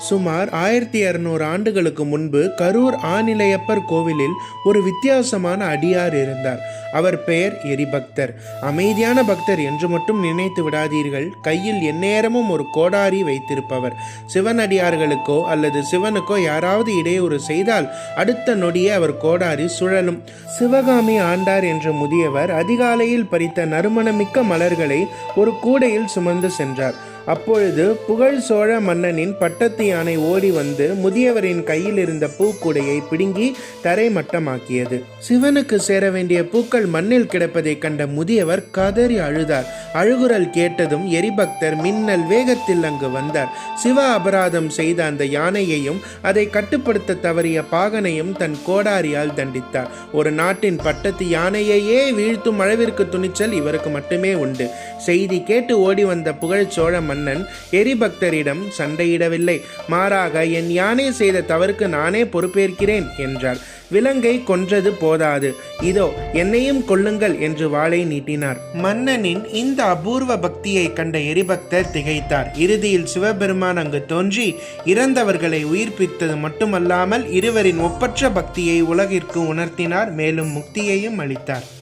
சுமார் 1200 ஆண்டுகளுக்கு முன்பு கரூர் ஆநிலையப்பர் கோவிலில் ஒரு வித்தியாசமான அடியார் இருந்தார். அவர் பெயர் எரிபக்தர். அமைதியான பக்தர் என்று மட்டும் நினைத்து விடாதீர்கள். கையில் எந்நேரமும் ஒரு கோடாரி வைத்திருப்பவர். சிவனடியார்களுக்கோ அல்லது சிவனுக்கோ யாராவது இடையூறு செய்தால் அடுத்த நொடியே அவர் கோடாரி சுழலும். சிவகாமி ஆண்டார் என்ற முதியவர் அதிகாலையில் பறித்த நறுமணமிக்க மலர்களை ஒரு கூடையில் சுமந்து சென்றார். அப்பொழுது புகழ் சோழ மன்னனின் பட்டத்து யானை ஓடி வந்து முதியவரின் கையில் இருந்த பூக்கூடையை பிடுங்கி தரைமட்டமாக்கியது. சிவனுக்கு சேர வேண்டிய பூக்கள் மண்ணில் கிடப்பதை கண்ட முதியவர் கதறி அழுதார். அழுகுரல் கேட்டதும் எரிபக்தர் மின்னல் வேகத்தில் அங்கு வந்தார். சிவ அபராதம் செய்த அந்த யானையையும் அதை கட்டுப்படுத்த தவறிய பாகனையும் தன் கோடாரியால் தண்டித்தார். ஒரு நாட்டின் பட்டத்து யானையையே வீழ்த்தும் அளவிற்கு துணிச்சல் இவருக்கு மட்டுமே உண்டு. செய்தி கேட்டு ஓடி வந்த புகழ் சோழ மன்னன் எரிபக்தரிடம் சண்டையிடவில்லை. மாறாக, என் யானை செய்த தவறுக்கு நானே பொறுப்பேற்கிறேன் என்றார். விலங்கை கொன்றது போதாது, இதோ என்னையும் கொல்லுங்கள் என்று வாளை நீட்டினார். மன்னனின் இந்த அபூர்வ பக்தியை கண்ட எரிபக்தர் திகைத்தார். இறுதியில் சிவபெருமான் அங்கு தோன்றி இறந்தவர்களை உயிர்ப்பித்தது மட்டுமல்லாமல் இருவரின் ஒப்பற்ற பக்தியை உலகிற்கு உணர்த்தினார். மேலும் முக்தியையும் அளித்தார்.